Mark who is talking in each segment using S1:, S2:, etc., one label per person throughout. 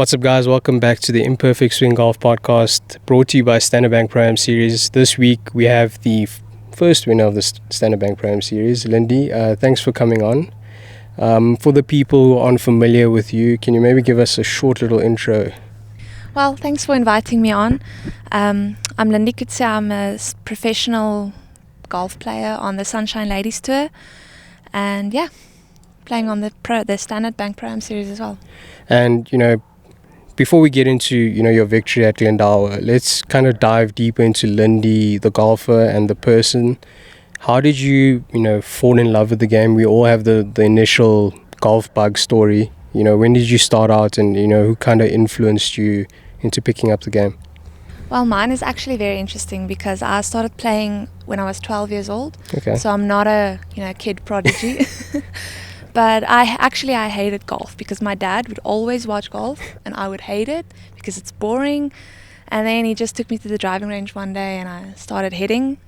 S1: What's up, guys? Welcome back to the Imperfect Swing Golf Podcast, brought to you by Standard Bank Pro Am Series. This week we have the first winner of the Standard Bank Pro Am Series, Lindi. Thanks for coming on. For the people who aren't familiar with you, can you maybe give us a short little intro?
S2: Well, thanks for inviting me on. I'm Lindi Coetzee. I'm a professional golf player on the Sunshine Ladies Tour, and playing on the Standard Bank Pro Am Series as well.
S1: And before we get into your victory at Glendower, let's kind of dive deeper into Lindi, the golfer and the person. How did you fall in love with the game? We all have the initial golf bug story. When did you start out, and who kind of influenced you into picking up the game?
S2: Well, mine is actually very interesting because I started playing when I was 12 years old.
S1: Okay.
S2: So I'm not a kid prodigy. But I hated golf because my dad would always watch golf and I would hate it because it's boring. And then he just took me to the driving range one day and I started hitting,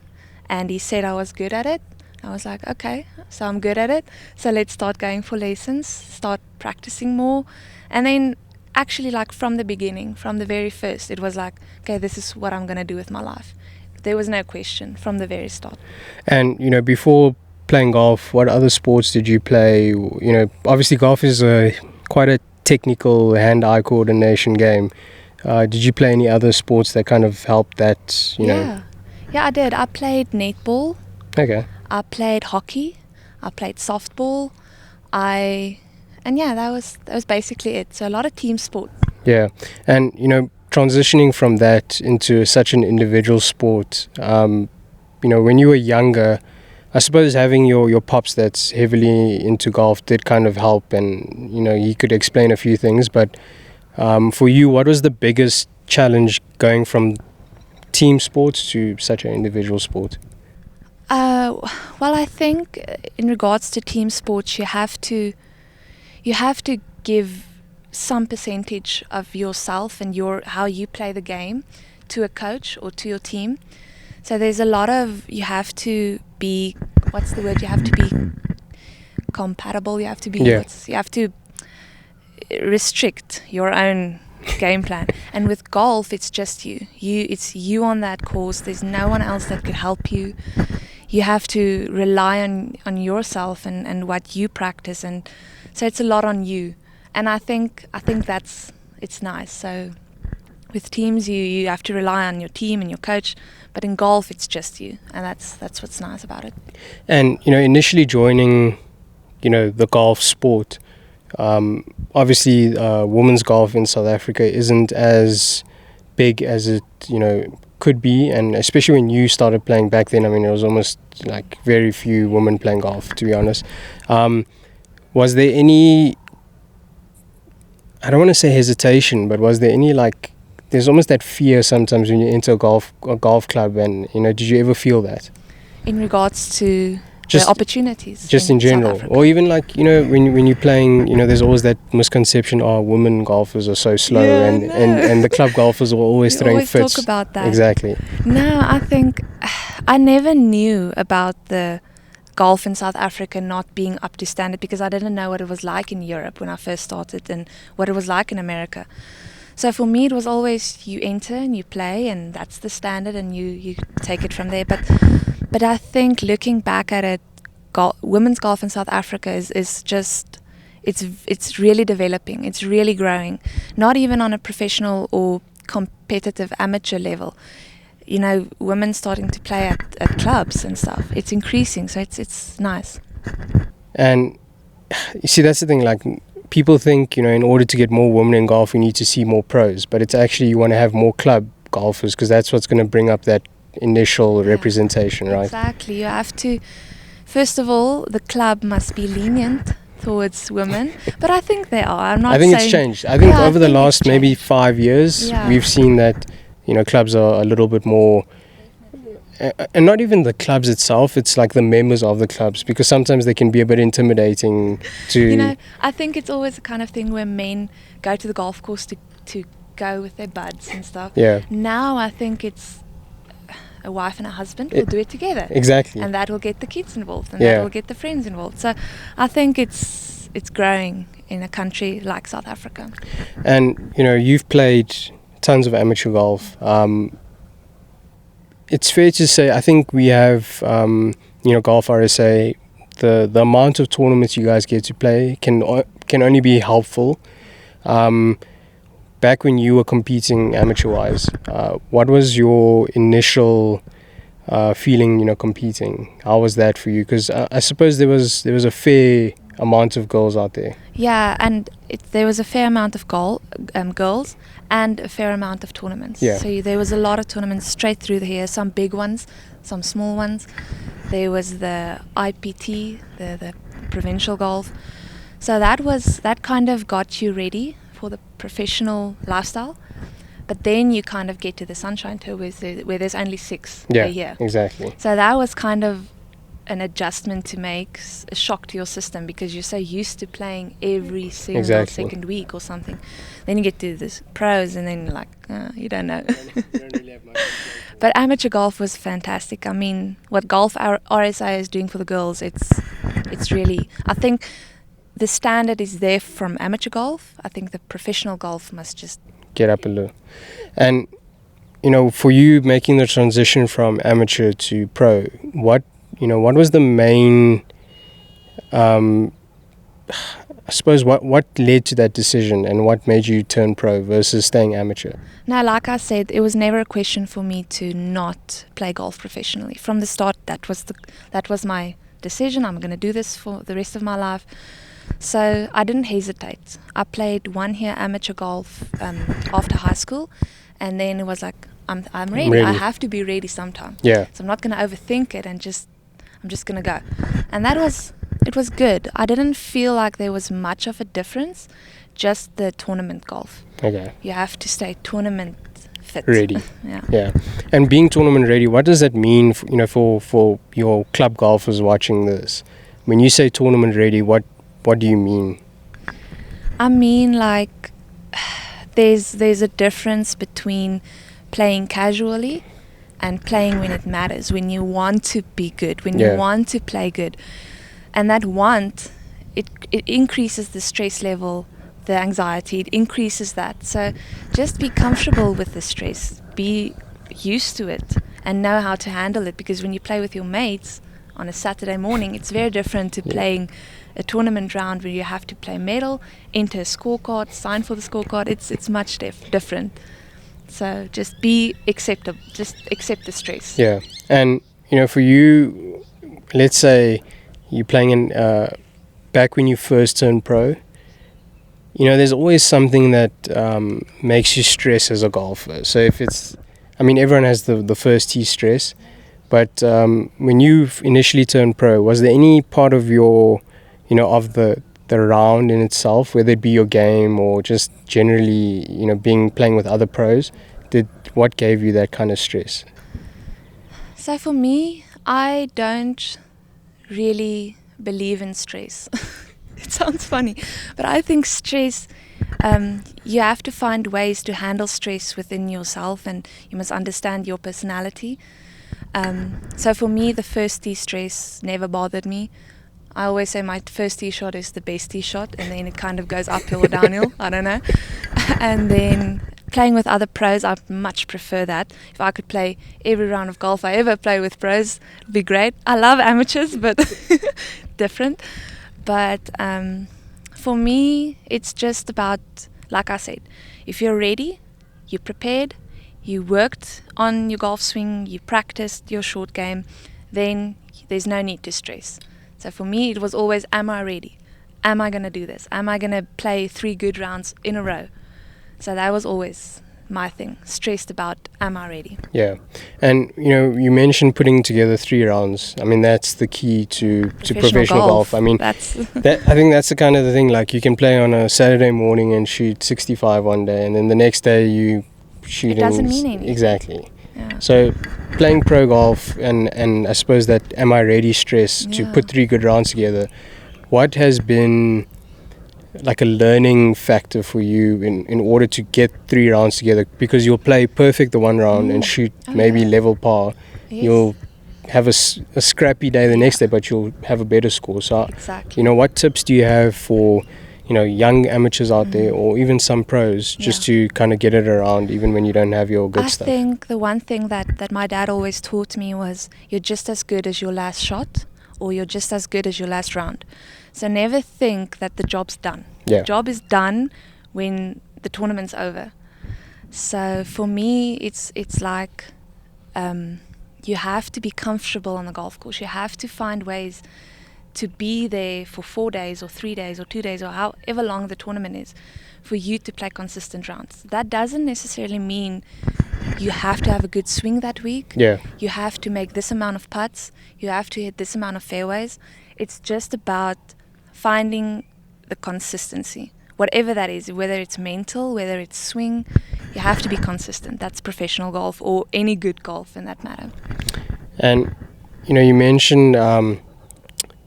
S2: and he said I was good at it. I was like, okay, so I'm good at it. So let's start going for lessons, start practicing more. And then actually, like from the beginning, from the very first, it was like, okay, this is what I'm going to do with my life. There was no question from the very start.
S1: And, before playing golf, what other sports did you play? Obviously golf is quite a technical hand-eye coordination game. Did you play any other sports that kind of helped that,
S2: Yeah, I did. I played netball.
S1: Okay.
S2: I played hockey. I played softball. That was basically it. So a lot of team sport.
S1: Yeah. And, transitioning from that into such an individual sport, when you were younger, I suppose having your pops that's heavily into golf did kind of help, and he could explain a few things. But for you, what was the biggest challenge going from team sports to such an individual sport?
S2: Well, I think in regards to team sports, you have to give some percentage of yourself and how you play the game to a coach or to your team. So there's a lot of, you have to be, you have to be compatible, you have to be, you have to restrict your own game plan. And with golf, it's just it's you on that course. There's no one else that could help you. You have to rely on yourself and what you practice, and so it's a lot on you. And I think it's nice. So with teams, you have to rely on your team and your coach, but in golf, it's just you, and that's what's nice about it.
S1: And initially joining, the golf sport, obviously, women's golf in South Africa isn't as big as it could be, and especially when you started playing back then, it was almost like very few women playing golf, to be honest. Was there any, I don't want to say hesitation, but was there any there's almost that fear sometimes when you enter a golf club, and did you ever feel that
S2: in regards to the opportunities
S1: just in general, or even when you're playing, there's always that misconception, women golfers are so slow, and the club golfers are always throwing fits.
S2: We always talk about that.
S1: Exactly.
S2: No, I think I never knew about the golf in South Africa not being up to standard because I didn't know what it was like in Europe when I first started and what it was like in America. So for me, it was always you enter and you play, and that's the standard, and you take it from there. But I think looking back at it, women's golf in South Africa is just it's really developing. It's really growing. Not even on a professional or competitive amateur level. Women starting to play at clubs and stuff. It's increasing, so it's nice.
S1: And you see, that's the thing. People think, in order to get more women in golf, you need to see more pros. But it's actually, you want to have more club golfers because that's what's going to bring up that initial representation, right?
S2: Exactly. You have to, first of all, the club must be lenient towards women. But I think they are. I think
S1: it's changed. I think over the last maybe 5 years, we've seen that, clubs are a little bit more... And not even the clubs itself, it's like the members of the clubs, because sometimes they can be a bit intimidating to...
S2: I think it's always the kind of thing where men go to the golf course to go with their buds and stuff.
S1: Yeah.
S2: Now I think it's a wife and a husband will do it together.
S1: Exactly.
S2: And that will get the kids involved, and that will get the friends involved. So I think it's it's growing in a country like South Africa.
S1: And you've played tons of amateur golf. It's fair to say, I think we have, Golf RSA. The amount of tournaments you guys get to play can only be helpful. Back when you were competing amateur-wise, what was your initial feeling, competing? How was that for you? Because I suppose there was a fair amount of girls out there.
S2: Yeah, and there was a fair amount of girls and a fair amount of tournaments.
S1: Yeah.
S2: So there was a lot of tournaments straight through here, some big ones, some small ones. There was the IPT, the provincial golf. So that kind of got you ready for the professional lifestyle. But then you kind of get to the Sunshine Tour where there's only 6 a year.
S1: Exactly.
S2: So that was kind of an adjustment to make, a shock to your system, because you're so used to playing every single second week or something. Then you get to this pros and then you don't know.
S1: You don't really have much.
S2: But amateur golf was fantastic. I mean, what Golf RSA is doing for the girls, it's really, I think the standard is there from amateur golf. I think the professional golf must just
S1: get up a little. And for you making the transition from amateur to pro, what was the main, I suppose, what led to that decision, and what made you turn pro versus staying amateur?
S2: Now, like I said, it was never a question for me to not play golf professionally. From the start, that was my decision. I'm going to do this for the rest of my life. So I didn't hesitate. I played 1 year amateur golf after high school, and then it was like, I'm ready. I have to be ready sometime.
S1: Yeah.
S2: So I'm not going to overthink it, and I'm just going to go. And it was good. I didn't feel like there was much of a difference, just the tournament golf.
S1: Okay.
S2: You have to stay tournament fit.
S1: Ready.
S2: Yeah.
S1: And being tournament ready, what does that mean for your club golfers watching this? When you say tournament ready, what do you mean?
S2: I mean, there's a difference between playing casually and playing when it matters, when you want to be good, when you want to play good. And that it increases the stress level, the anxiety, it increases that. So just be comfortable with the stress, be used to it, and know how to handle it, because when you play with your mates on a Saturday morning, it's very different to playing a tournament round where you have to play medal, enter a scorecard, sign for the scorecard. It's much different. So just accept the stress.
S1: Yeah. And for you, let's say you're playing in back when you first turned pro, there's always something that makes you stress as a golfer. So if it's, everyone has the first tee stress, but when you initially turned pro, was there any part of your of the round in itself, whether it be your game or just generally, playing with other pros, what gave you that kind of stress?
S2: So for me, I don't really believe in stress. It sounds funny, but I think stress, you have to find ways to handle stress within yourself, and you must understand your personality. So for me, the first tee stress never bothered me. I always say my first tee shot is the best tee shot, and then it kind of goes uphill or downhill. I don't know. And then playing with other pros, I much prefer that. If I could play every round of golf I ever play with pros, it'd be great. I love amateurs, but different. But for me, it's just about, like I said, if you're ready, you're prepared, you worked on your golf swing, you practiced your short game, then there's no need to stress. So for me, it was always, am I ready? Am I going to do this? Am I going to play 3 good rounds in a row? So that was always my thing, stressed about, am I ready?
S1: Yeah. And, you mentioned putting together 3 rounds. That's the key to professional golf. I think that's the kind of the thing, like you can play on a Saturday morning and shoot 65 one day, and then the next day you shooting.
S2: It doesn't mean anything.
S1: Exactly.
S2: Yeah.
S1: So playing pro golf and I suppose that am I ready stress to put 3 good rounds together, what has been like a learning factor for you in order to get 3 rounds together? Because you'll play perfect the one round and shoot level par.
S2: Yes.
S1: You'll have a scrappy day the next day, but you'll have a better score. So,
S2: Exactly.
S1: what tips do you have for, young amateurs out there, or even some pros, just to kind of get it around, even when you don't have your good stuff?
S2: I think the one thing that my dad always taught me was you're just as good as your last shot, or you're just as good as your last round. So never think that the job's done.
S1: Yeah.
S2: The job is done when the tournament's over. So for me, it's like you have to be comfortable on the golf course. You have to find ways to be there for 4 days or 3 days or 2 days or however long the tournament is, for you to play consistent rounds. That doesn't necessarily mean you have to have a good swing that week.
S1: Yeah.
S2: You have to make this amount of putts. You have to hit this amount of fairways. It's just about finding the consistency, whatever that is, whether it's mental, whether it's swing. You have to be consistent. That's professional golf, or any good golf in that matter.
S1: And you mentioned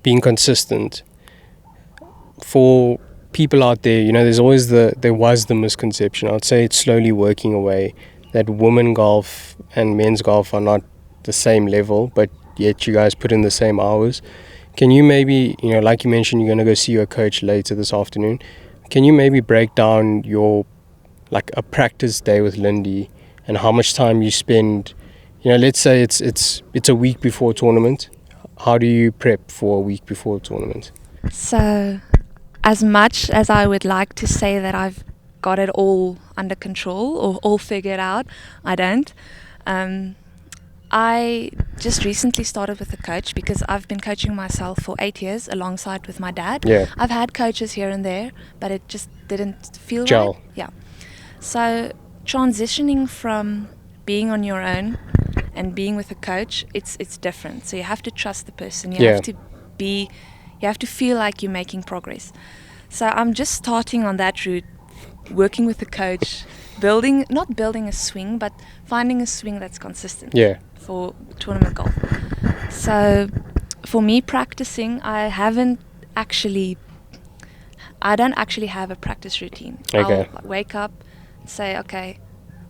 S1: being consistent. For people out there, there was the misconception. I'd say it's slowly working away, that women golf and men's golf are not the same level, but yet you guys put in the same hours. Can you maybe, like you mentioned, you're going to go see your coach later this afternoon. Can you maybe break down a practice day with Lindi, and how much time you spend? Let's say it's a week before a tournament. How do you prep for a week before a tournament?
S2: So, as much as I would like to say that I've got it all under control or all figured out, I don't. I just recently started with a coach because I've been coaching myself for 8 years alongside with my dad.
S1: Yeah.
S2: I've had coaches here and there, but it just didn't feel
S1: Gel.
S2: right. Yeah. So transitioning from being on your own and being with a coach, it's different. So you have to trust the person. You have to feel like you're making progress. So I'm just starting on that route, working with a coach, not building a swing, but finding a swing that's consistent.
S1: Yeah.
S2: For tournament golf. So for me, practicing, I don't actually have a practice routine.
S1: Okay.
S2: I'll wake up and say, okay,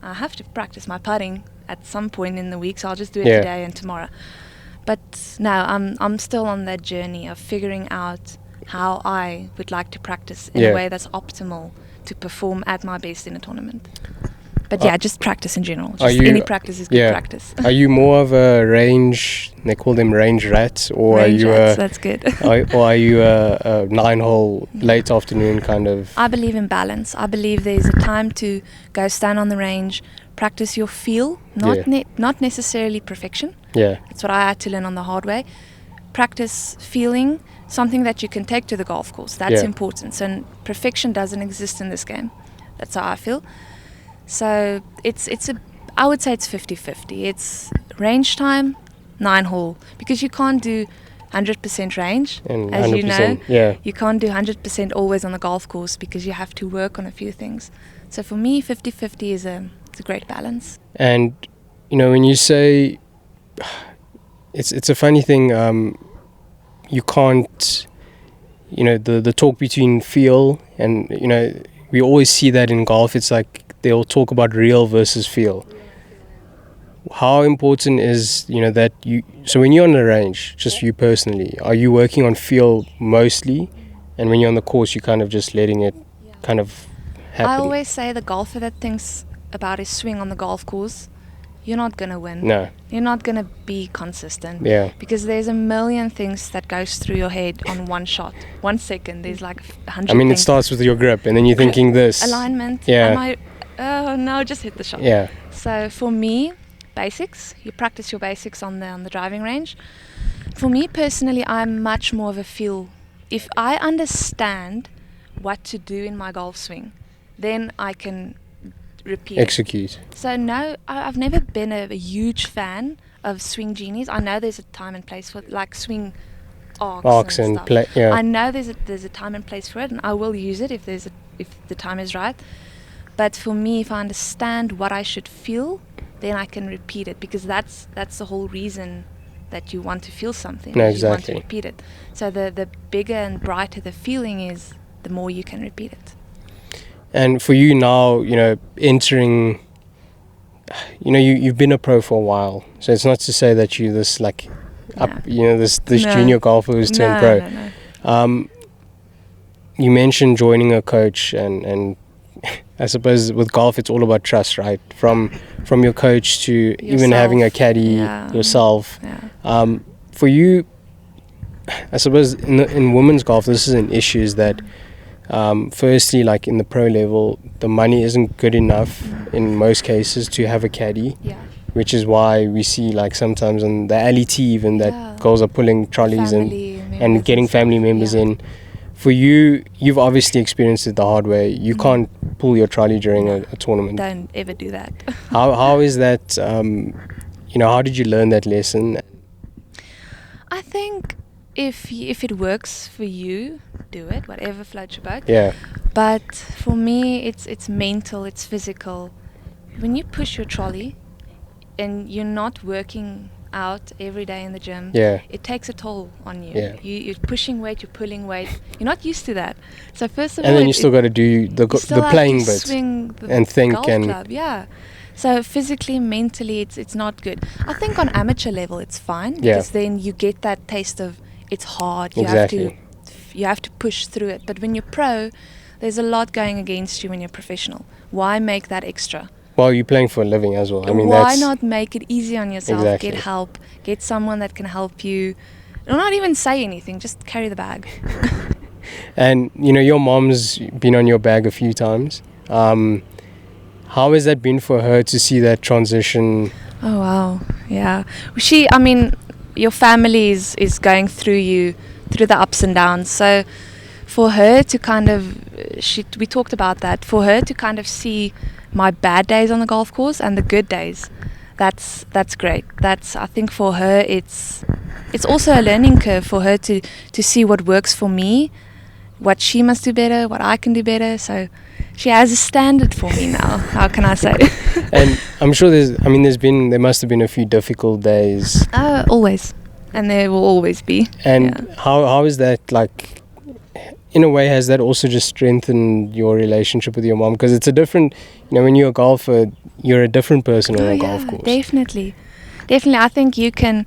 S2: I have to practice my putting at some point in the week, so I'll just do it today and tomorrow. But no, I'm still on that journey of figuring out how I would like to practice in a way that's optimal to perform at my best in a tournament. But just practice in general. Any practice is good practice.
S1: Are you more of a range, they call them range rats, or
S2: range rats, that's good.
S1: or are you a 9-hole late afternoon kind of?
S2: I believe in balance. I believe there's a time to go stand on the range, practice your feel, not necessarily perfection.
S1: Yeah.
S2: That's what I had to learn on the hard way. Practice feeling, something that you can take to the golf course. That's important. So perfection doesn't exist in this game. That's how I feel. So I would say it's 50-50. It's range time, 9-hole, because you can't do 100% range,
S1: and
S2: as
S1: 100%,
S2: you know.
S1: Yeah.
S2: You can't do 100% always on the golf course because you have to work on a few things. So for me, 50-50 is a great balance.
S1: And when you say, it's a funny thing. You can't, the talk between feel and we always see that in golf. It's like they'll talk about real versus feel. How important is that so when you're on the range, just you personally, are you working on feel mostly, and when you're on the course you're kind of just letting it kind of happen?
S2: I always say the golfer that thinks about his swing on the golf course, you're not going to win.
S1: No.
S2: You're not going to be consistent.
S1: Yeah.
S2: Because there's a million things that goes through your head on one shot. 1 second, there's like 100
S1: I mean,
S2: things.
S1: it starts with your grip, and then you're thinking this.
S2: Alignment.
S1: Yeah.
S2: Oh no, just hit the shot.
S1: Yeah.
S2: So for me, basics. You practice your basics on the driving range. For me personally, I'm much more of a feel. If I understand what to do in my golf swing, then I can repeat.
S1: Execute.
S2: So no, I've never been a huge fan of swing genies. I know there's a time and place for like swing arcs and stuff.
S1: Play. Yeah.
S2: I know there's a time and place for it, and I will use it if the time is right. But for me, if I understand what I should feel, then I can repeat it, because that's the whole reason that you want to feel something.
S1: No,
S2: exactly. You want to repeat it. So the bigger and brighter the feeling is, the more you can repeat it.
S1: And for you now, entering, you've been a pro for a while. So it's not to say that you're this like this
S2: No.
S1: junior golfer who's turned pro.
S2: No.
S1: You mentioned joining a coach, and I suppose with golf it's all about trust, right? From your coach to even having a caddy yourself.
S2: Yeah.
S1: For you, I suppose in women's golf, this is an issue, is that firstly, like in the pro level, the money isn't good enough in most cases to have a caddy.
S2: Yeah.
S1: Which is why we see, like, sometimes on the LET even that girls are pulling trolleys and getting family members in. For you, you've obviously experienced it the hard way. You can't pull your trolley during a tournament.
S2: Don't ever do that.
S1: How is that? How did you learn that lesson?
S2: I think if it works for you, do it. Whatever floats your boat.
S1: Yeah.
S2: But for me, it's mental. It's physical. When you push your trolley, and you're not working out every day in the gym, it takes a toll on you.
S1: Yeah.
S2: You're pushing weight, you're pulling weight. You're not used to that. So first of all,
S1: and then you still got to do the playing bit and think
S2: golf
S1: and
S2: club, yeah. So physically, mentally, it's not good. I think on amateur level, it's fine because then you get that taste of it's hard. You have to push through it. But when you're pro, there's a lot going against you when you're professional. Why make that extra?
S1: Well, you're playing for a living as well. I mean,
S2: why not make it easy on yourself?
S1: Exactly.
S2: Get help. Get someone that can help you. Or not even say anything. Just carry the bag.
S1: And your mom's been on your bag a few times. How has that been for her to see that transition?
S2: Oh wow, yeah. Your family is going through the ups and downs. So for her to kind of, we talked about that. For her to kind of see my bad days on the golf course and the good days, that's great. I think for her it's also a learning curve for her to see what works for me, what she must do better, what I can do better. So she has a standard for me now. How can I say?
S1: And I'm sure there must have been a few difficult days.
S2: Always, and there will always be.
S1: And how is that, like, in a way, has that also just strengthened your relationship with your mom? Because it's a different, when you're a golfer, you're a different person on a golf course.
S2: Definitely. I think you can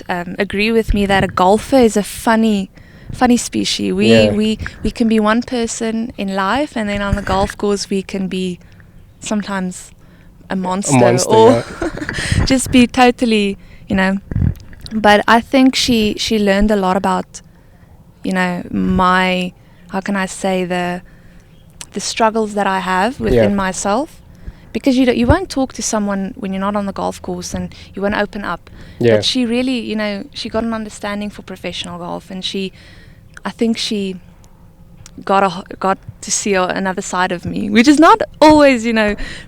S2: agree with me that a golfer is a funny species. We can be one person in life, and then on the golf course we can be sometimes a monster or just be totally, But I think she learned a lot about, my, how can I say, the struggles that I have within myself. Because you won't talk to someone when you're not on the golf course, and you won't open up.
S1: Yeah.
S2: But she really, she got an understanding for professional golf, and I think she got to see another side of me, which is not always,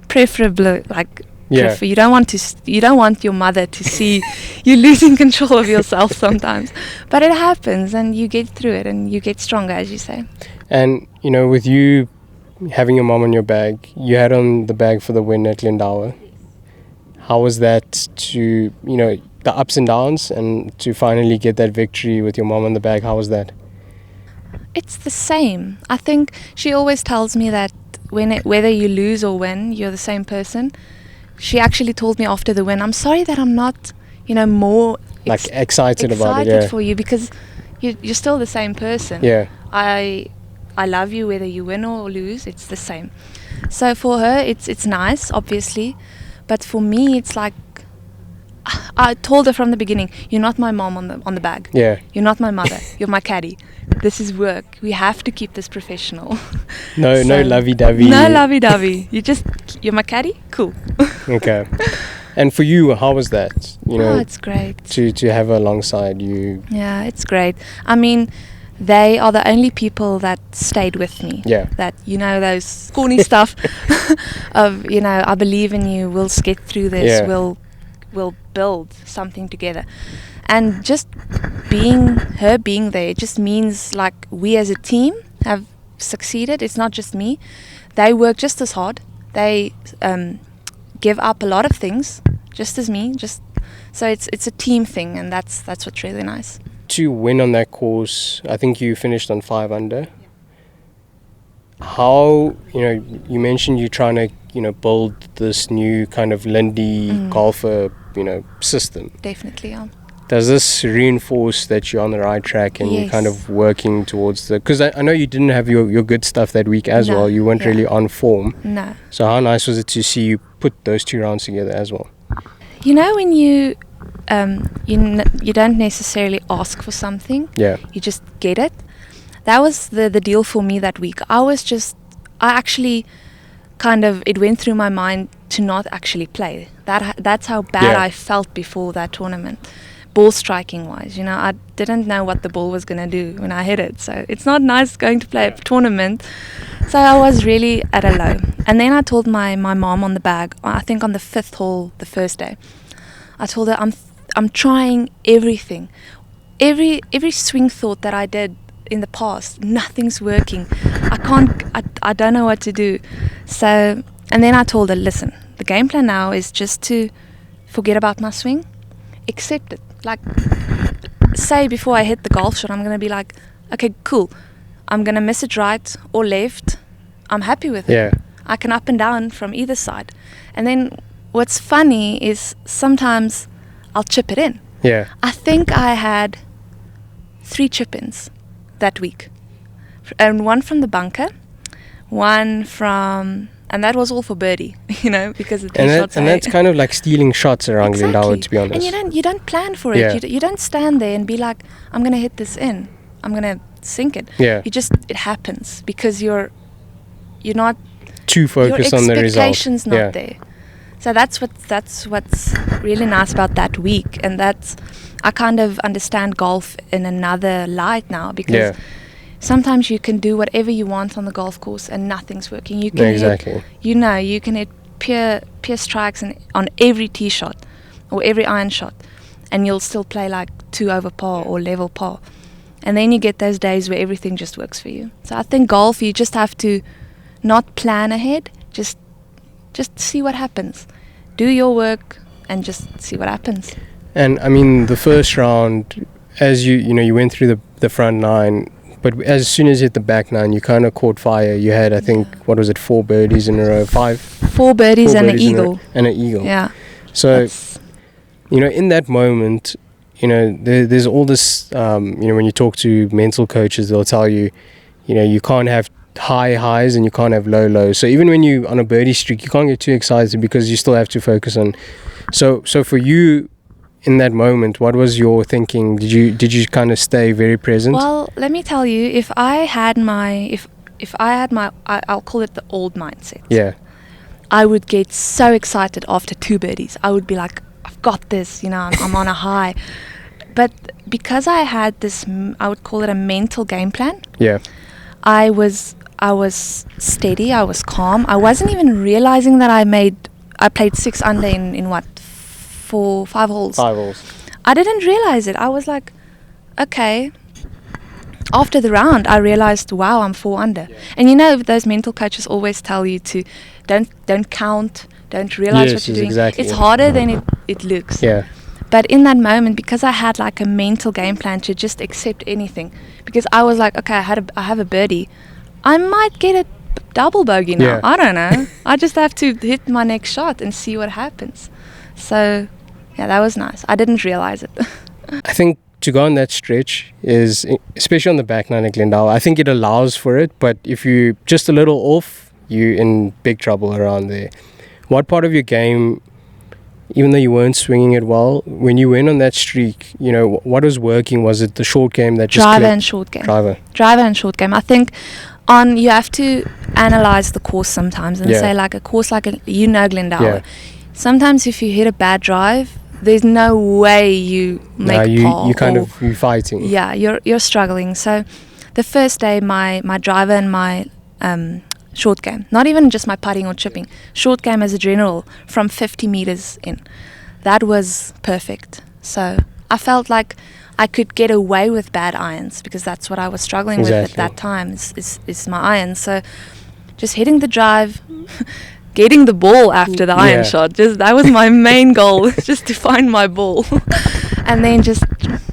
S2: preferable. Like, you don't want your mother to see you losing control of yourself sometimes, but it happens, and you get through it, and you get stronger, as you say.
S1: And with you having your mom on your bag, you had on the bag for the win at Lindawa. How was that to, the ups and downs, and to finally get that victory with your mom on the bag? How was that?
S2: It's the same. I think she always tells me that whether you lose or win, you're the same person. She actually told me after the win, I'm sorry that I'm not, more
S1: excited about it
S2: for you, because you're still the same person.
S1: Yeah.
S2: I love you whether you win or lose. It's the same. So for her, it's nice, obviously, but for me, it's like, I told her from the beginning, you're not my mom on the bag.
S1: Yeah.
S2: You're not my mother. You're my caddy. This is work. We have to keep this professional.
S1: No lovey-dovey.
S2: No lovey-dovey. You're my caddy? Cool.
S1: Okay. And for you, how was that?
S2: It's great.
S1: To have her alongside you.
S2: Yeah, it's great. They are the only people that stayed with me.
S1: Yeah.
S2: That, those corny stuff of, I believe in you, we'll get through this, we'll build something together. And just being there, it just means like we as a team have succeeded. It's not just me. They work just as hard. They give up a lot of things, just as me. So it's a team thing, and that's what's really nice.
S1: To win on that course, I think you finished on 5 under. How, you mentioned you're trying to, build this new kind of Lindi golfer, system.
S2: Definitely, yeah.
S1: does this reinforce that you're on the right track and you're kind of working towards because I know you didn't have your good stuff that week as well. You weren't really on form.
S2: No.
S1: So how nice was it to see you put those 2 rounds together as well?
S2: You know, when you don't necessarily ask for something.
S1: Yeah.
S2: You just get it. That was the deal for me that week. I actually it went through my mind to not actually play. That's how bad I felt before that tournament. Ball striking wise, I didn't know what the ball was going to do when I hit it. So it's not nice going to play a tournament. So I was really at a low. And then I told my mom on the bag, I think on the 5th hole, the first day, I told her I'm trying everything. Every swing thought that I did in the past, nothing's working. I don't know what to do. So, and then I told her, listen, the game plan now is just to forget about my swing, accept it. Like, say before I hit the golf shot, I'm going to be like, okay, cool. I'm going to miss it right or left. I'm happy with it.
S1: Yeah.
S2: I can up and down from either side. And then what's funny is sometimes I'll chip it in.
S1: Yeah.
S2: I think I had 3 chip-ins that week. And one from the bunker, and that was all for birdie, because the shots.
S1: And that's kind of like stealing shots around Glendower, to be honest.
S2: And you don't plan for it.
S1: Yeah.
S2: You don't stand there and be like, I'm going to hit this in. I'm going to sink it.
S1: Yeah.
S2: It happens because you're not
S1: too focused on the result.
S2: Your expectation's not there. So that's what's really nice about that week, and I kind of understand golf in another light now, because sometimes you can do whatever you want on the golf course and nothing's working. You can
S1: exactly.
S2: You can hit pure strikes on every tee shot or every iron shot, and you'll still play like 2 over par or level par. And then you get those days where everything just works for you. So I think golf, you just have to not plan ahead, just see what happens. Do your work and just see what happens.
S1: And I mean, the first round, as you went through the front 9, but as soon as you hit the back 9, you kind of caught fire. You had, I think, what was it, 4 birdies in a row, 5?
S2: 4 birdies and an eagle.
S1: And an eagle.
S2: Yeah.
S1: So, in that moment, there's all this, when you talk to mental coaches, they'll tell you, you can't have high highs and you can't have low lows. So even when you're on a birdie streak, you can't get too excited because you still have to focus on. So for you, in that moment, what was your thinking? Did you kind of stay very present?
S2: Well, let me tell you, if I had my I'll call it the old mindset.
S1: Yeah.
S2: I would get so excited after 2 birdies. I would be like, I've got this, I'm on a high. But because I had this, I would call it a mental game plan.
S1: Yeah.
S2: I was steady. I was calm. I wasn't even realizing that I played 6 under in what, 5 holes.
S1: 5 holes.
S2: I didn't realize it. I was like, okay. After the round, I realized, wow, I'm 4 under. Yeah. And those mental coaches always tell you to don't count, don't realize what you're doing.
S1: Exactly.
S2: It's harder than it looks.
S1: Yeah.
S2: But in that moment, because I had like a mental game plan to just accept anything, because I was like, okay, I have a birdie, I might get a double bogey now.
S1: Yeah.
S2: I don't know. I just have to hit my next shot and see what happens. So, yeah, that was nice. I didn't realize it.
S1: I think to go on that stretch is, especially on the back 9 at Glendower, I think it allows for it. But if you're just a little off, you're in big trouble around there. What part of your game, even though you weren't swinging it well, when you went on that streak, what was working? Was it the short game that just
S2: Driver and short game. Driver and short game. I think you have to analyze the course sometimes and say, like, a course like Glendower. Yeah. Sometimes if you hit a bad drive, there's no way you make par.
S1: You're fighting.
S2: Yeah, you're struggling. So the first day, my driver and my short game, not even just my putting or chipping, short game as a general from 50 meters in, that was perfect. So I felt like I could get away with bad irons, because that's what I was struggling with at that time is my irons. So just hitting the drive, getting the ball after the iron shot, that was my main goal, just to find my ball. And then just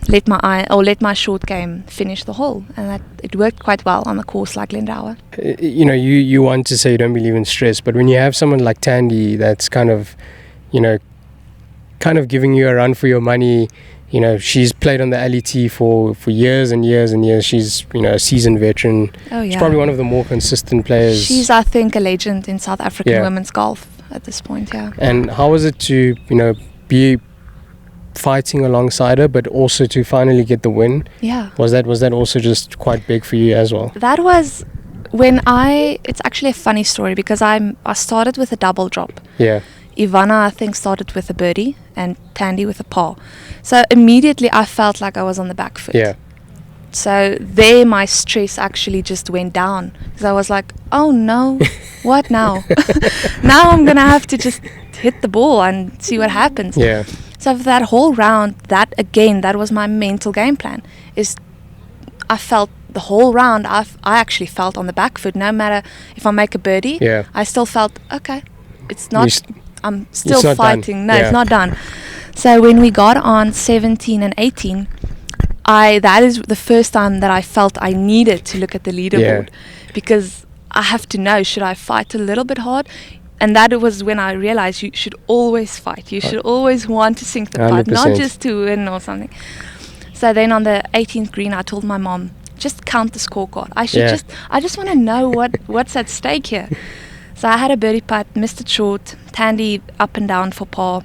S2: let my short game finish the hole, and that it worked quite well on a course like Glendower.
S1: You want to say you don't believe in stress, but when you have someone like Tandy that's kind of, kind of giving you a run for your money. You know, she's played on the LET for years and years and years. She's, you know, a seasoned veteran.
S2: Oh, yeah.
S1: She's probably one of the more consistent players.
S2: She's, I think, a legend in South African women's golf at this point, yeah.
S1: And how was it to, you know, be fighting alongside her, but also to finally get the win?
S2: Yeah.
S1: Was that also just quite big for you as well?
S2: That was when it's actually a funny story because I started with a double drop.
S1: Yeah.
S2: Ivana, I think, started with a birdie and Tandy with a par. So immediately I felt like I was on the back foot.
S1: Yeah.
S2: So there my stress actually just went down because I was like, oh no, what now? Now I'm going to have to just hit the ball and see what happens.
S1: Yeah.
S2: So for that whole round, that was my mental game plan. I felt the whole round, I actually felt on the back foot. No matter if I make a birdie, I still felt, okay, it's not... I'm still fighting.
S1: Done.
S2: No, it's not done. So when we got on 17 and 18, that is the first time that I felt I needed to look at the leaderboard because I have to know, should I fight a little bit hard? And that was when I realized you should always fight. You should always want to sink the putt, not just to win or something. So then on the 18th green, I told my mom, just count the scorecard. I just want to know what's at stake here. So I had a birdie putt, missed it short, Tandy up and down for par.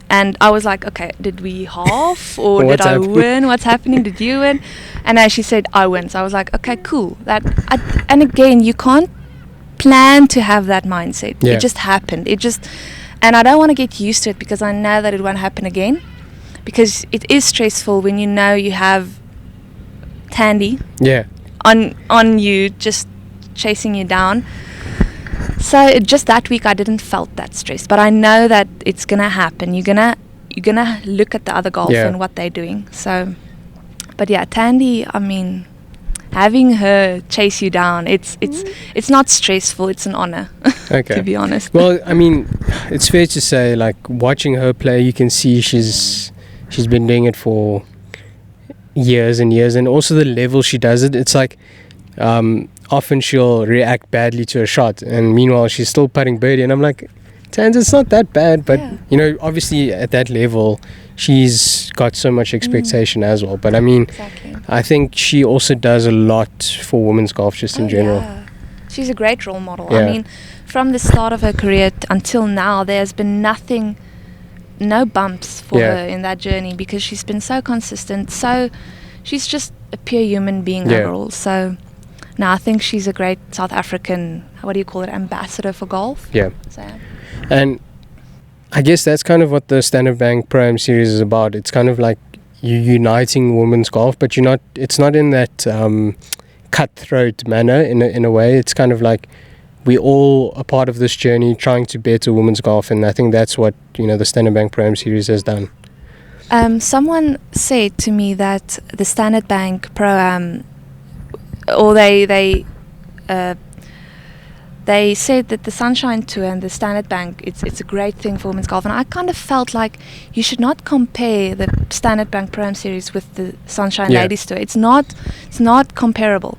S2: And I was like, okay, did we half or did I win? What's happening? Did you win? And as she said, I win. So I was like, okay, cool. And again, you can't plan to have that mindset. It just happened. And I don't want to get used to it because I know that it won't happen again. Because it is stressful when you know you have Tandy on you, just chasing you down. So just that week I didn't felt that stress, but I know that it's gonna happen. You're gonna look at the other golfer and what they're doing. So, but yeah, Tandy, I mean, having her chase you down, it's not stressful. It's an honor, to be honest.
S1: Well, I mean, it's fair to say, like, watching her play, you can see she's been doing it for years and years, and also the level she does it. It's like. Often she'll react badly to a shot, and meanwhile she's still putting birdie, and I'm like, Tans, it's not that bad, but you know, obviously at that level she's got so much expectation as well. But I mean, I think she also does a lot for women's golf just in general.
S2: She's a great role model. I mean, from the start of her career until now, there's been no bumps for her in that journey because she's been so consistent. So she's just a pure human being overall. So now I think she's a great South African, what do you call it, ambassador for golf.
S1: Yeah. So, and I guess that's kind of what the Standard Bank Pro-Am series is about. It's kind of like you uniting women's golf, but it's not in that cutthroat manner in a way. It's kind of like we all are part of this journey trying to better women's golf, and I think that's what, you know, the Standard Bank Pro-Am series has done.
S2: Someone said to me that the Standard Bank Pro-Am, or they said that the Sunshine Tour and the Standard Bank, it's a great thing for women's golf, and I kind of felt like you should not compare the Standard Bank Pro-Am series with the Sunshine Ladies Tour. It's not comparable.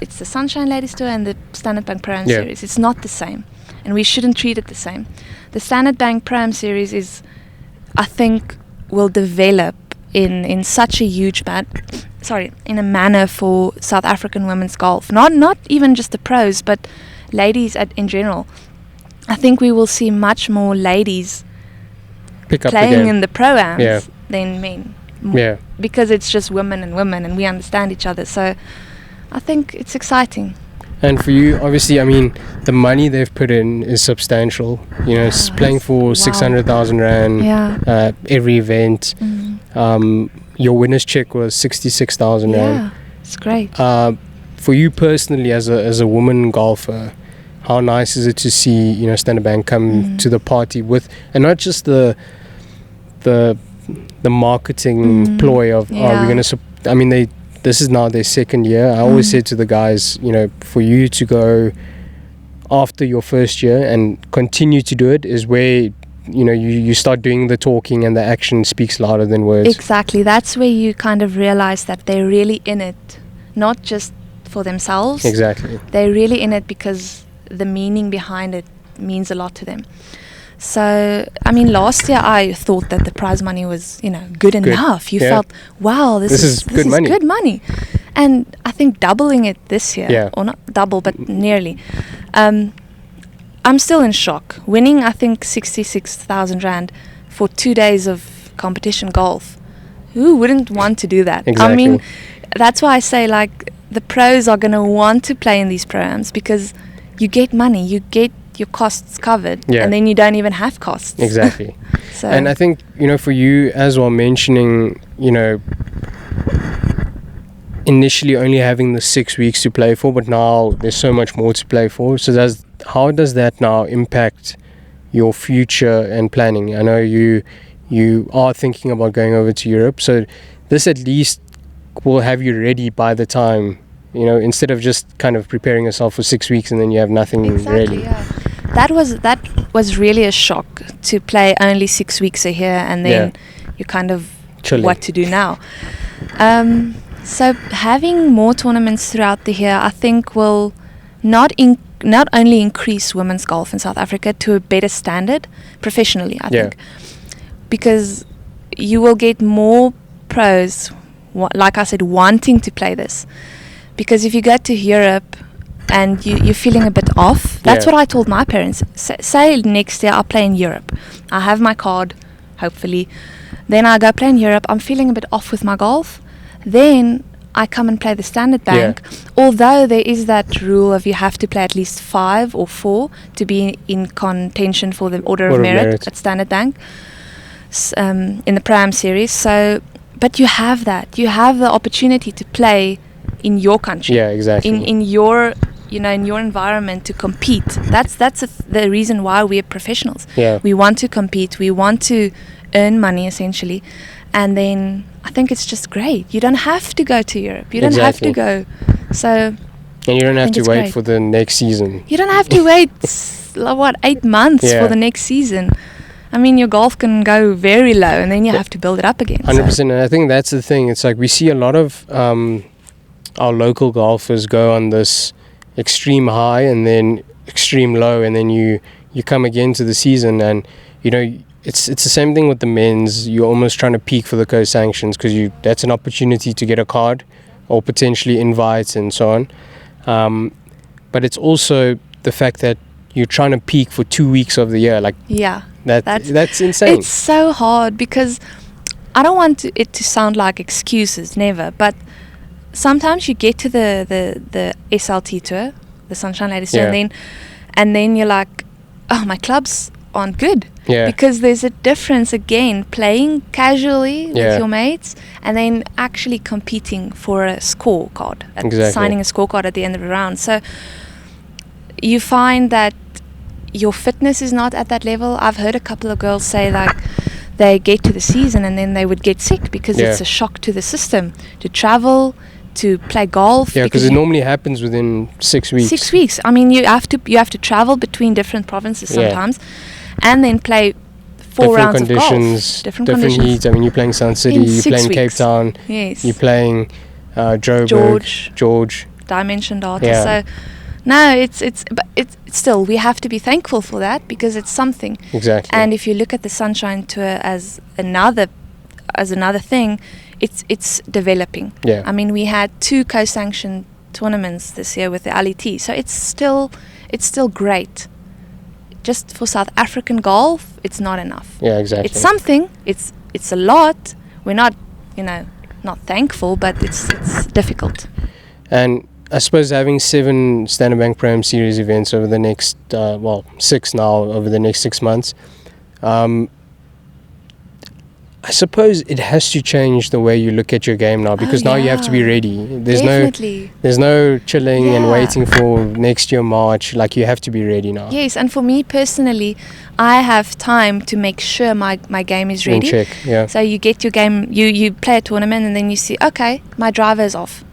S2: It's the Sunshine Ladies Tour and the Standard Bank Pro-Am series. It's not the same, and we shouldn't treat it the same. The Standard Bank Pro-Am series is, I think, will develop in such a huge in a manner for South African women's golf. Not even just the pros, but ladies in general. I think we will see much more ladies playing in the Pro-Ams than men.
S1: Yeah.
S2: Because it's just women and we understand each other. So I think it's exciting.
S1: And for you, obviously, I mean, the money they've put in is substantial. You know, playing for 600,000 Rand every event. Your winner's check was 66,000 Rand.
S2: Yeah, it's great.
S1: For you personally, as a woman golfer, how nice is it to see, you know, Standard Bank come to the party with, and not just the marketing ploy of, we're going to, I mean, this is now their second year. I always said to the guys, you know, for you to go after your first year and continue to do it is where, you know, you start doing the talking and the action speaks louder than words.
S2: Exactly. That's where you kind of realize that they're really in it, not just for themselves.
S1: Exactly.
S2: They're really in it because the meaning behind it means a lot to them. So, I mean, last year I thought that the prize money was, good enough. You felt, wow, this is
S1: good money.
S2: And I think doubling it this year,
S1: Yeah.
S2: or not double, but nearly. I'm still in shock. Winning, I think, 66,000 Rand for 2 days of competition golf. Who wouldn't want to do that?
S1: Exactly.
S2: I mean, that's why I say, like, the pros are going to want to play in these programs because you get money, you get your costs covered, and then you don't even have costs.
S1: Exactly.
S2: So,
S1: and I think, for you as well, mentioning, initially only having the 6 weeks to play for, but now there's so much more to play for. So how does that now impact your future and planning? I know you are thinking about going over to Europe, so this at least will have you ready by the time, instead of just kind of preparing yourself for 6 weeks and then you have nothing ready.
S2: Yeah. That was really a shock to play only 6 weeks a year and then you're kind of
S1: chilling.
S2: What to do now. So having more tournaments throughout the year, I think, will not only increase women's golf in South Africa to a better standard professionally, I think, because you will get more pros, like I said, wanting to play this. Because if you go to Europe and you're feeling a bit off, that's what I told my parents. Say next year I'll play in Europe. I have my card, hopefully. Then I go play in Europe. I'm feeling a bit off with my golf. Then I come and play the Standard Bank, although there is that rule of you have to play at least 5 or 4 to be in contention for the Order of Merit at Standard Bank in the Pro-Am series. So, but you have that. You have the opportunity to play in your country.
S1: Yeah, exactly.
S2: In your in your environment to compete. That's the reason why we're professionals.
S1: Yeah.
S2: We want to compete. We want to earn money, essentially. And then I think it's just great. You don't have to go to Europe. You don't have to go. So.
S1: And you don't have to wait for the next season.
S2: You don't have to wait, 8 months for the next season. I mean, your golf can go very low and then you have to build it up again.
S1: 100%. And I think that's the thing. It's like we see a lot of our local golfers go on this extreme high and then extreme low, and then you come again to the season, and it's the same thing with the men's. You're almost trying to peak for the co-sanctions because that's an opportunity to get a card or potentially invites and so on. But it's also the fact that you're trying to peak for 2 weeks of the year. That's insane.
S2: It's so hard because I don't want it to sound like excuses, never. But sometimes you get to the SLT tour, the Sunshine Ladies Tour, and then you're like, oh, my clubs aren't good.
S1: Yeah.
S2: Because there's a difference, again, playing casually with your mates and then actually competing for a scorecard, signing a scorecard at the end of the round. So you find that your fitness is not at that level. I've heard a couple of girls say like they get to the season and then they would get sick because it's a shock to the system to travel, to play golf.
S1: Yeah, because it normally happens within 6 weeks.
S2: 6 weeks. I mean, you have to travel between different provinces sometimes, and then play 4 rounds of golf. Different conditions.
S1: Heats. I mean, you're playing Sun City, you're playing Cape Town, you're playing Joburg, George.
S2: Dimension Data. Yeah. So, no, it's still, we have to be thankful for that because it's something.
S1: Exactly.
S2: And if you look at the Sunshine Tour as another thing, it's developing.
S1: Yeah.
S2: I mean, we had 2 co-sanctioned tournaments this year with the LET, so it's still great. Just for South African golf, it's not enough.
S1: Yeah, exactly.
S2: It's something. It's a lot. We're not, not thankful, but it's difficult.
S1: And I suppose having 7 Standard Bank Pro-Am Series events over the next, 6 now, over the next 6 months, I suppose it has to change the way you look at your game now, because now you have to be ready. There's no chilling and waiting for next year March. Like, you have to be ready now.
S2: Yes, and for me personally, I have time to make sure my game is ready.
S1: In check, yeah.
S2: So you get your game, you play a tournament, and then you see, okay, my driver is off.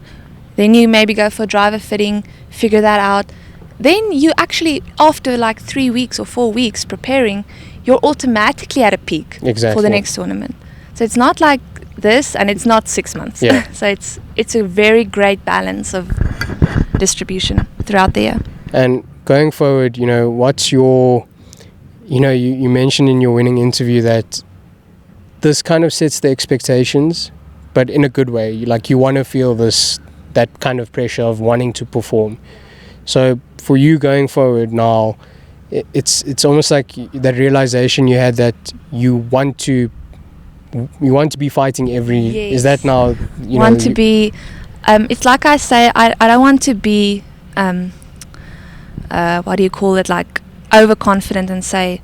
S2: Then you maybe go for driver fitting, figure that out. Then you actually, after like 3 weeks or 4 weeks preparing, you're automatically at a peak for the next tournament. So it's not like this, and it's not 6 months.
S1: Yeah.
S2: So it's a very great balance of distribution throughout the year.
S1: And going forward, what's your, you mentioned in your winning interview that this kind of sets the expectations, but in a good way. Like, you want to feel that kind of pressure of wanting to perform. So for you going forward now, it's almost like that realization you had that you want to be fighting every.
S2: Yes.
S1: Is that now?
S2: Be. It's like I say, I don't want to be. What do you call it? Like overconfident and say,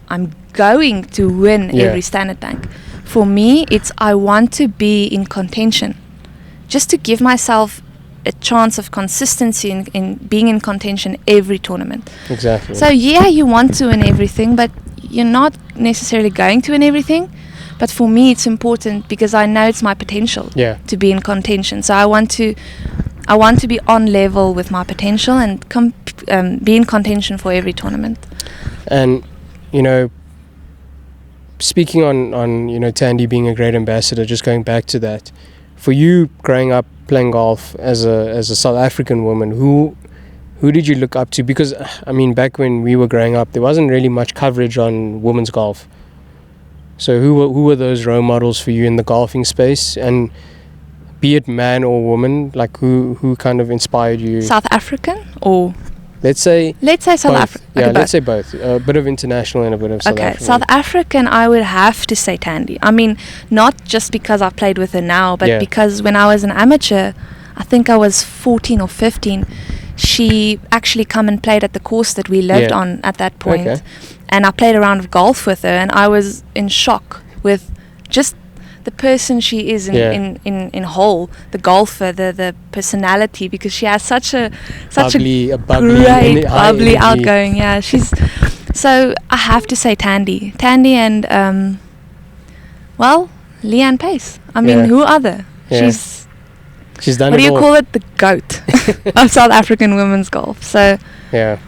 S2: I'm going to win every Standard Bank. For me, it's I want to be in contention, just to give myself a chance of consistency in being in contention every tournament.
S1: Exactly.
S2: So yeah, you want to win everything, but you're not necessarily going to win everything. But for me, it's important because I know it's my potential to be in contention. So I want to be on level with my potential and be in contention for every tournament.
S1: And speaking on Tandy being a great ambassador, just going back to that, for you growing up playing golf as a South African woman, who did you look up to? Because I mean, back when we were growing up, there wasn't really much coverage on women's golf. So who were those role models for you in the golfing space? And be it man or woman, like who kind of inspired you?
S2: South African or?
S1: Let's say
S2: South African.
S1: Yeah, okay, let's say both. A bit of international and a bit of South African.
S2: Okay, South African, I would have to say Tandy. I mean, not just because I've played with her now, but because when I was an amateur, I think I was 14 or 15, she actually come and played at the course that we lived on at that point. Okay. And I played a round of golf with her, and I was in shock with just the person she is in whole, the golfer, the personality, because she has such a
S1: bubbly,
S2: bubbly, outgoing. Yeah, she's. So I have to say Tandy and Leanne Pace. I mean, who other?
S1: Yeah. She's done.
S2: What do you call it? The GOAT of South African women's golf. So.
S1: Yeah.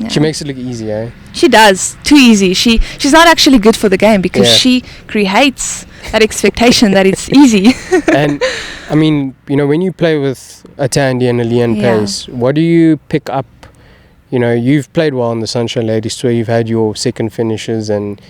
S1: She makes it look easy, eh?
S2: She does. Too easy. She's not actually good for the game because she creates that expectation that it's easy.
S1: And I mean, when you play with a Tandy and a Leanne Pace, what do you pick up? You've played well on the Sunshine Ladies Tour. You've had your second finishes, and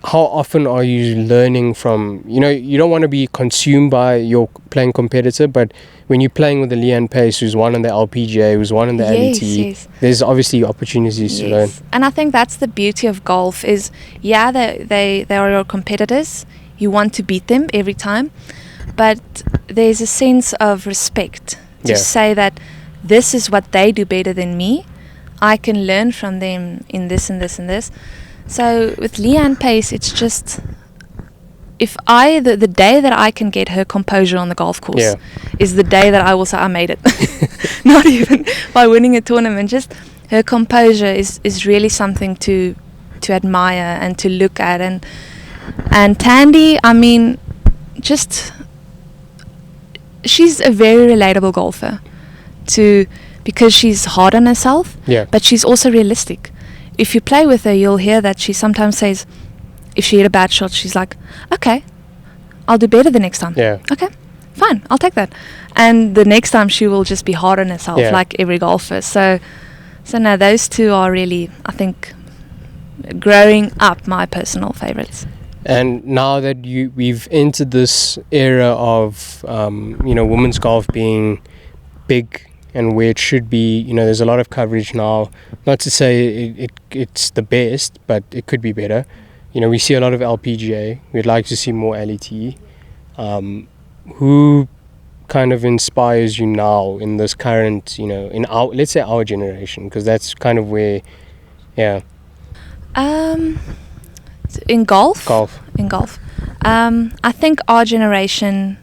S1: how often are you learning from, you don't want to be consumed by your playing competitor, but when you're playing with the Leanne Pace, who's one on the LPGA, who's one on the LET, there's obviously opportunities to learn.
S2: And I think that's the beauty of golf is, they are your competitors. You want to beat them every time, but there's a sense of respect to say that this is what they do better than me. I can learn from them in this and this and this. So with Leanne Pace, it's just if the day that I can get her composure on the golf course is the day that I will say I made it. Not even by winning a tournament, just her composure is really something to admire and to look at. And Tandy, I mean, just she's a very relatable golfer because she's hard on herself, but she's also realistic. If you play with her, you'll hear that she sometimes says, if she hit a bad shot, she's like, okay, I'll do better the next time.
S1: Yeah.
S2: Okay, fine, I'll take that. And the next time she will just be hard on herself, like every golfer. So no, those two are really, I think, growing up, my personal favorites.
S1: And now that we've entered this era of, women's golf being big and where it should be, there's a lot of coverage now. Not to say it's the best, but it could be better. We see a lot of LPGA. We'd like to see more LET. Who kind of inspires you now in this current, in our, let's say our generation, because that's kind of where,
S2: in golf? In golf. I think our generation,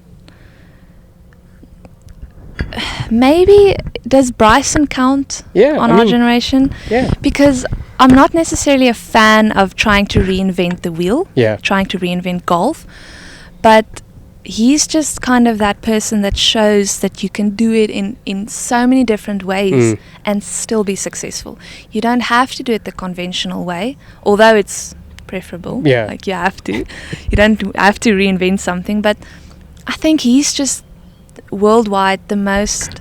S2: maybe, does Bryson count on our generation?
S1: Yeah.
S2: Because I'm not necessarily a fan of trying to reinvent the wheel, trying to reinvent golf, but he's just kind of that person that shows that you can do it in so many different ways and still be successful. You don't have to do it the conventional way, although it's preferable.
S1: Yeah.
S2: Like you have to. You don't have to reinvent something, but I think he's just worldwide the most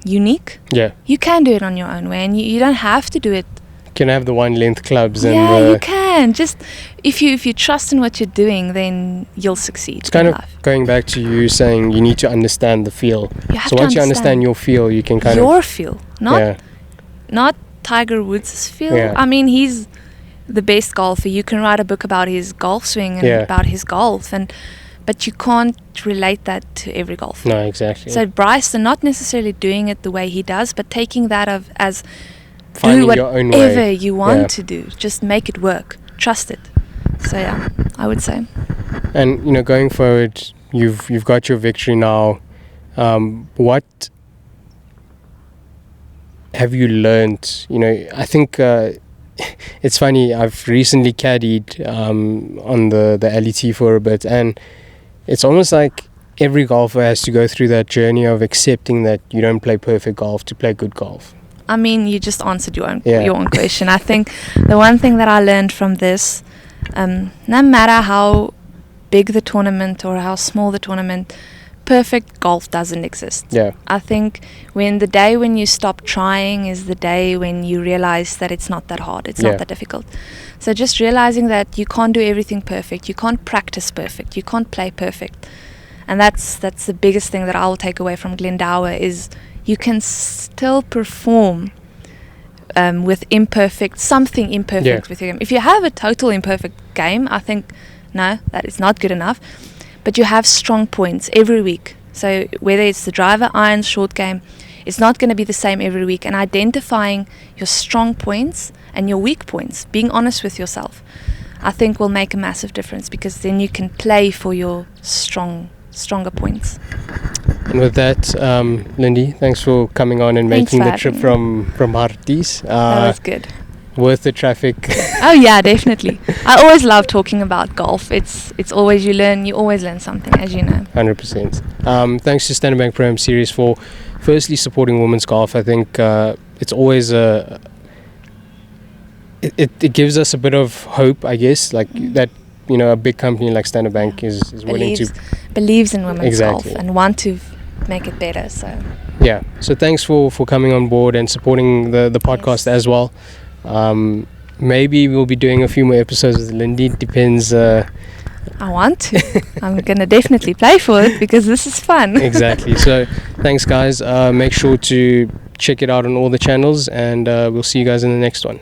S2: unique,
S1: Yeah.
S2: you can do it on your own way, and you don't have to do it.
S1: You can have the one length clubs and
S2: You can. Just if you trust in what you're doing, then you'll succeed.
S1: it's kind
S2: in
S1: of
S2: life.
S1: going back to you saying you need to understand the feel.
S2: You have
S1: So
S2: to
S1: once you understand your feel, you can kind
S2: your
S1: of
S2: feel, not
S1: yeah.
S2: not Tiger Woods' feel.
S1: Yeah.
S2: I mean, he's the best golfer. You can write a book about his golf swing and
S1: Yeah.
S2: about his golf, but you can't relate that to every golfer.
S1: No, exactly.
S2: So Bryson, not necessarily doing it the way he does, but taking that as
S1: Finding
S2: do
S1: your own
S2: whatever
S1: way.
S2: you want
S1: Yeah.
S2: to do. Just make it work. Trust it. So yeah, I would say.
S1: And going forward, you've got your victory now. What have you learned? I think it's funny. I've recently caddied on the LET for a bit, and it's almost like every golfer has to go through that journey of accepting that you don't play perfect golf to play good golf.
S2: I mean, you just answered your own
S1: Yeah.
S2: question. I think the one thing that I learned from this, no matter how big the tournament or how small the tournament, perfect golf doesn't exist.
S1: Yeah.
S2: I think the day when you stop trying is the day when you realize that it's not that hard, it's
S1: Yeah.
S2: not that difficult. So just realizing that you can't do everything perfect, you can't practice perfect, you can't play perfect. And that's the biggest thing that I will take away from Glendower is you can still perform with something imperfect
S1: Yeah.
S2: with your game. If you have a total imperfect game, I think, no, that is not good enough. But you have strong points every week. So whether it's the driver, irons, short game, it's not going to be the same every week. And identifying your strong points and your weak points, being honest with yourself, I think will make a massive difference, because then you can play for your stronger points.
S1: And with that, Lindy, thanks for coming on and
S2: Thanks
S1: making
S2: for
S1: the trip
S2: having
S1: from Harties.
S2: That was good.
S1: Worth the traffic.
S2: Oh yeah, definitely. I always love talking about golf. It's always you always learn something, as you know.
S1: 100%. Thanks to Standard Bank Pro Series for firstly supporting women's golf. I think it's always it gives us a bit of hope, I guess, like that a big company like Standard Bank is willing to
S2: believes in women's
S1: Exactly.
S2: golf and want to make it better. So
S1: yeah. So thanks for coming on board and supporting the podcast as well. Maybe we'll be doing a few more episodes with Lindy. Depends.
S2: I want to. I'm gonna definitely play for it because this is fun.
S1: Exactly. So thanks, guys. Make sure to check it out on all the channels, and we'll see you guys in the next one.